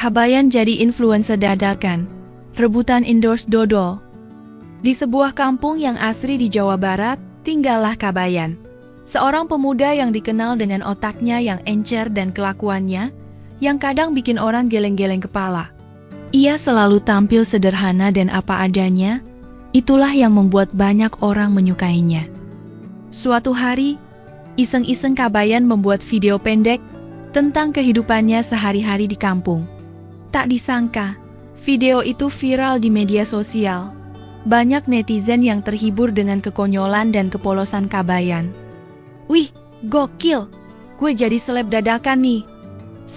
Kabayan jadi influencer dadakan. Rebutan endorse dodol. Di sebuah kampung yang asri di Jawa Barat, tinggallah Kabayan. Seorang pemuda yang dikenal dengan otaknya yang encer dan kelakuannya, yang kadang bikin orang geleng-geleng kepala. Ia selalu tampil sederhana dan apa adanya, itulah yang membuat banyak orang menyukainya. Suatu hari, iseng-iseng Kabayan membuat video pendek tentang kehidupannya sehari-hari di kampung. Tak disangka, video itu viral di media sosial. Banyak netizen yang terhibur dengan kekonyolan dan kepolosan Kabayan. "Wih, gokil! Gue jadi seleb dadakan nih!"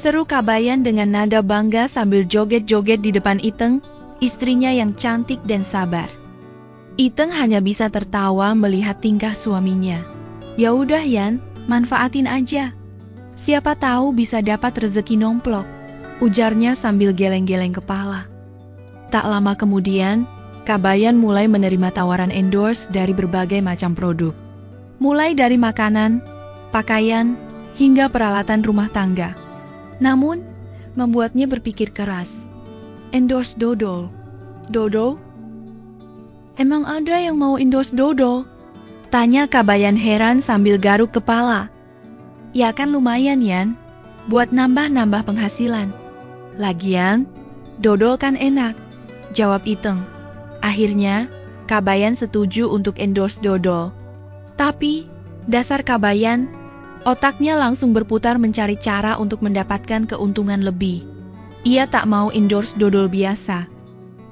Seru Kabayan dengan nada bangga sambil joget-joget di depan Iteng, istrinya yang cantik dan sabar. Iteng hanya bisa tertawa melihat tingkah suaminya. "Ya udah Yan, manfaatin aja. Siapa tahu bisa dapat rezeki nomplok," ujarnya sambil geleng-geleng kepala. Tak lama kemudian, Kabayan mulai menerima tawaran endorse dari berbagai macam produk. Mulai dari makanan, pakaian, hingga peralatan rumah tangga. Namun, membuatnya berpikir keras. Endorse dodol. Dodol? Emang ada yang mau endorse dodol? Tanya Kabayan heran sambil garuk kepala. Ya kan lumayan Yan, buat nambah-nambah penghasilan. Lagian, dodol kan enak, jawab Iteng. Akhirnya, Kabayan setuju untuk endorse dodol. Tapi, dasar Kabayan, otaknya langsung berputar mencari cara untuk mendapatkan keuntungan lebih. Ia tak mau endorse dodol biasa.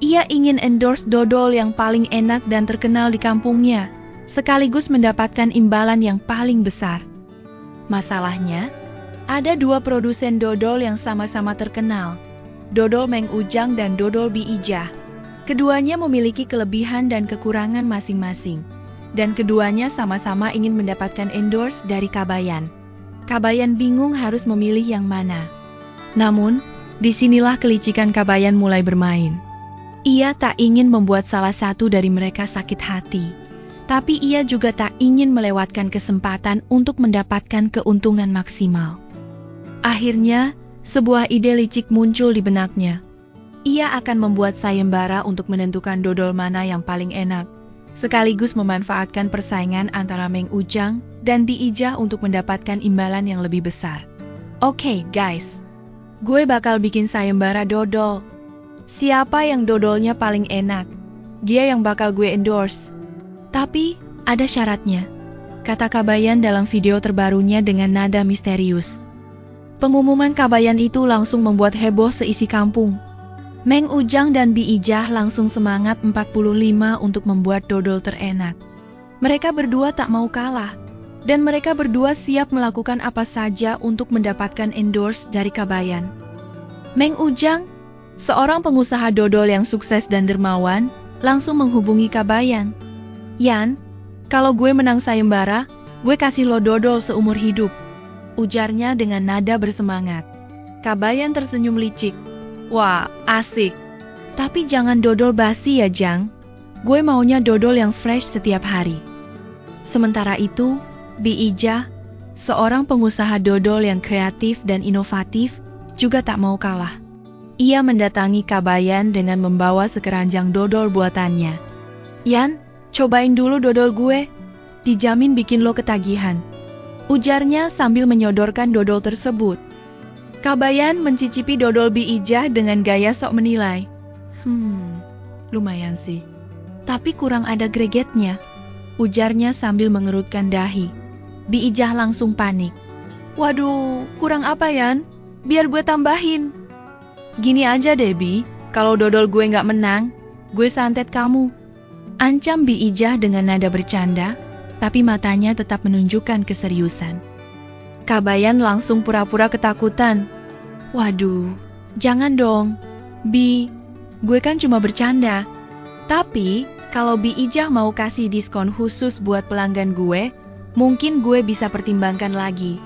Ia ingin endorse dodol yang paling enak dan terkenal di kampungnya, sekaligus mendapatkan imbalan yang paling besar. Masalahnya, ada dua produsen dodol yang sama-sama terkenal, dodol Meng Ujang dan dodol Bi Ijah. Keduanya memiliki kelebihan dan kekurangan masing-masing, dan keduanya sama-sama ingin mendapatkan endorse dari Kabayan. Kabayan bingung harus memilih yang mana. Namun, disinilah kelicikan Kabayan mulai bermain. Ia tak ingin membuat salah satu dari mereka sakit hati, tapi ia juga tak ingin melewatkan kesempatan untuk mendapatkan keuntungan maksimal. Akhirnya, sebuah ide licik muncul di benaknya. Ia akan membuat sayembara untuk menentukan dodol mana yang paling enak, sekaligus memanfaatkan persaingan antara Meng Ujang dan Bi Ijah untuk mendapatkan imbalan yang lebih besar. Oke, guys, gue bakal bikin sayembara dodol. Siapa yang dodolnya paling enak, dia yang bakal gue endorse. Tapi, ada syaratnya, kata Kabayan dalam video terbarunya dengan nada misterius. Pengumuman Kabayan itu langsung membuat heboh seisi kampung. Meng Ujang dan Bi Ijah langsung semangat 45 untuk membuat dodol terenak. Mereka berdua tak mau kalah, dan mereka berdua siap melakukan apa saja untuk mendapatkan endorse dari Kabayan. Meng Ujang, seorang pengusaha dodol yang sukses dan dermawan, langsung menghubungi Kabayan. "Yan, kalau gue menang sayembara, gue kasih lo dodol seumur hidup," ujarnya dengan nada bersemangat. Kabayan tersenyum licik. "Wah, asik. Tapi jangan dodol basi ya, Jang. Gue maunya dodol yang fresh setiap hari." Sementara itu, Bi Ijah, seorang pengusaha dodol yang kreatif dan inovatif, juga tak mau kalah. Ia mendatangi Kabayan dengan membawa sekeranjang dodol buatannya. "Yan, cobain dulu dodol gue. Dijamin bikin lo ketagihan," ujarnya sambil menyodorkan dodol tersebut. Kabayan mencicipi dodol Bi Ijah dengan gaya sok menilai. Lumayan sih. Tapi kurang ada gregetnya," ujarnya sambil mengerutkan dahi. Bi Ijah langsung panik. "Waduh, kurang apa Yan? Biar gue tambahin." "Gini aja deh Bi, kalau dodol gue nggak menang, gue santet kamu," ancam Bi Ijah dengan nada bercanda, tapi matanya tetap menunjukkan keseriusan. Kabayan langsung pura-pura ketakutan. "Waduh, jangan dong, Bi, gue kan cuma bercanda. Tapi, kalau Bi Ijah mau kasih diskon khusus buat pelanggan gue, mungkin gue bisa pertimbangkan lagi,"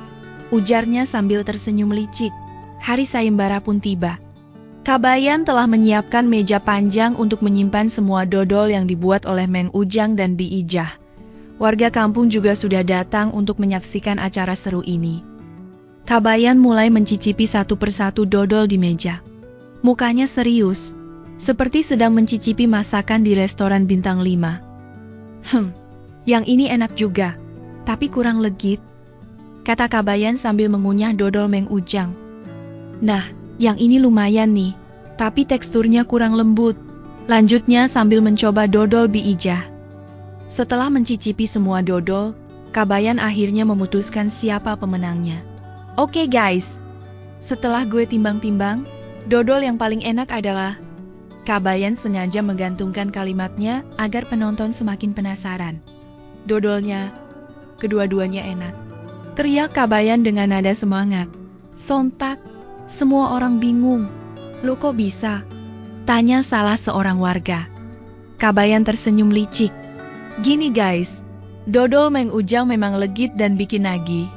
ujarnya sambil tersenyum licik. Hari sayembara pun tiba. Kabayan telah menyiapkan meja panjang untuk menyimpan semua dodol yang dibuat oleh Meng Ujang dan Bi Ijah. Warga kampung juga sudah datang untuk menyaksikan acara seru ini. Kabayan mulai mencicipi satu persatu dodol di meja. Mukanya serius, seperti sedang mencicipi masakan di restoran bintang 5. Yang ini enak juga, tapi kurang legit, kata Kabayan sambil mengunyah dodol Meng Ujang. Nah, yang ini lumayan nih, tapi teksturnya kurang lembut, lanjutnya sambil mencoba dodol Bi Ijah. Setelah mencicipi semua dodol, Kabayan akhirnya memutuskan siapa pemenangnya. Oke guys, setelah gue timbang-timbang, dodol yang paling enak adalah... Kabayan sengaja menggantungkan kalimatnya agar penonton semakin penasaran. Dodolnya, kedua-duanya enak. Teriak Kabayan dengan nada semangat. Sontak, semua orang bingung. Lo kok bisa? Tanya salah seorang warga. Kabayan tersenyum licik. Gini guys, dodol Meng Ujang memang legit dan bikin nagih.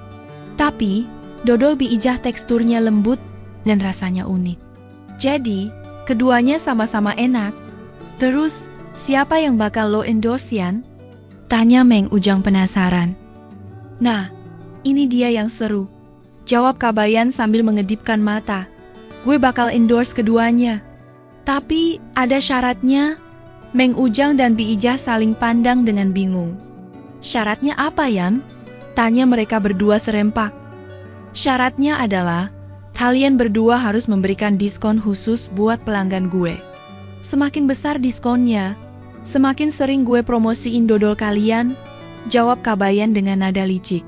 Tapi, dodol Bi Ijah teksturnya lembut dan rasanya unik. Jadi, keduanya sama-sama enak. Terus, siapa yang bakal lo endorse Yan? Tanya Meng Ujang penasaran. Nah, ini dia yang seru. Jawab Kabayan sambil mengedipkan mata. Gue bakal endorse keduanya. Tapi, ada syaratnya. Meng Ujang dan Bi Ijah saling pandang dengan bingung. Syaratnya apa Yan? Tanya mereka berdua serempak. Syaratnya adalah, kalian berdua harus memberikan diskon khusus buat pelanggan gue. Semakin besar diskonnya, semakin sering gue promosiin dodol kalian, jawab Kabayan dengan nada licik.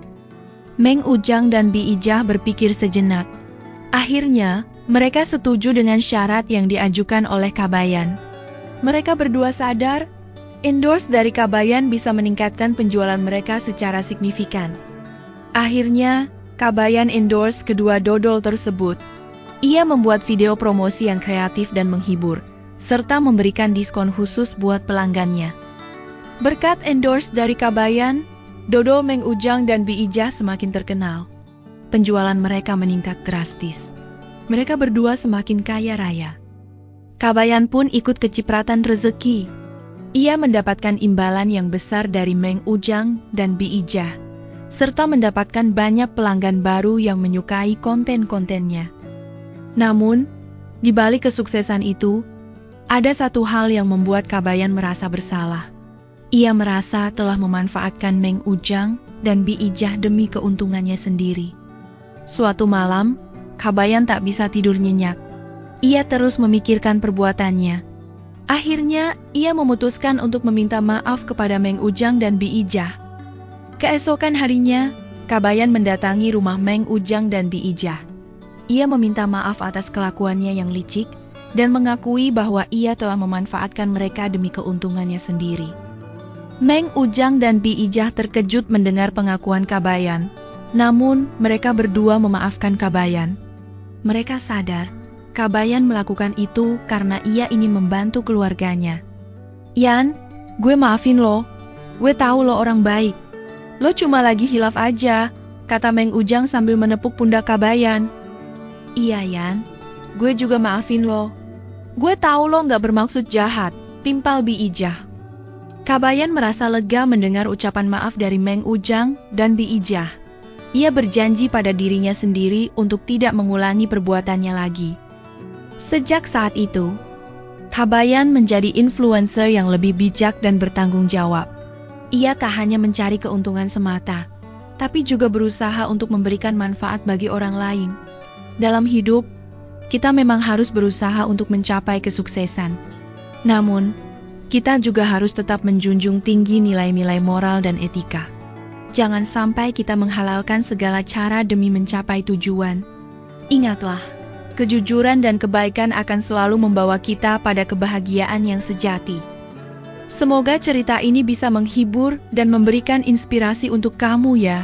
Meng Ujang dan Bi Ijah berpikir sejenak. Akhirnya, mereka setuju dengan syarat yang diajukan oleh Kabayan. Mereka berdua sadar, endorse dari Kabayan bisa meningkatkan penjualan mereka secara signifikan. Akhirnya, Kabayan endorse kedua dodol tersebut. Ia membuat video promosi yang kreatif dan menghibur, serta memberikan diskon khusus buat pelanggannya. Berkat endorse dari Kabayan, dodol Meng Ujang dan Bi Ijah semakin terkenal. Penjualan mereka meningkat drastis. Mereka berdua semakin kaya raya. Kabayan pun ikut kecipratan rezeki. Ia mendapatkan imbalan yang besar dari Meng Ujang dan Bi Ijah, serta mendapatkan banyak pelanggan baru yang menyukai konten-kontennya. Namun, di balik kesuksesan itu, ada satu hal yang membuat Kabayan merasa bersalah. Ia merasa telah memanfaatkan Meng Ujang dan Bi Ijah demi keuntungannya sendiri. Suatu malam, Kabayan tak bisa tidur nyenyak. Ia terus memikirkan perbuatannya. Akhirnya, ia memutuskan untuk meminta maaf kepada Meng Ujang dan Bi Ijah. Keesokan harinya, Kabayan mendatangi rumah Meng Ujang dan Bi Ijah. Ia meminta maaf atas kelakuannya yang licik dan mengakui bahwa ia telah memanfaatkan mereka demi keuntungannya sendiri. Meng Ujang dan Bi Ijah terkejut mendengar pengakuan Kabayan, namun mereka berdua memaafkan Kabayan. Mereka sadar, Kabayan melakukan itu karena ia ingin membantu keluarganya. Yan, gue maafin lo. Gue tahu lo orang baik. Lo cuma lagi hilaf aja, kata Meng Ujang sambil menepuk pundak Kabayan. Iya Yan, gue juga maafin lo. Gue tahu lo gak bermaksud jahat, timpal Bi Ijah. Kabayan merasa lega mendengar ucapan maaf dari Meng Ujang dan Bi Ijah. Ia berjanji pada dirinya sendiri untuk tidak mengulangi perbuatannya lagi. Sejak saat itu, Kabayan menjadi influencer yang lebih bijak dan bertanggung jawab. Ia tak hanya mencari keuntungan semata, tapi juga berusaha untuk memberikan manfaat bagi orang lain. Dalam hidup, kita memang harus berusaha untuk mencapai kesuksesan. Namun, kita juga harus tetap menjunjung tinggi nilai-nilai moral dan etika. Jangan sampai kita menghalalkan segala cara demi mencapai tujuan. Ingatlah, kejujuran dan kebaikan akan selalu membawa kita pada kebahagiaan yang sejati. Semoga cerita ini bisa menghibur dan memberikan inspirasi untuk kamu ya.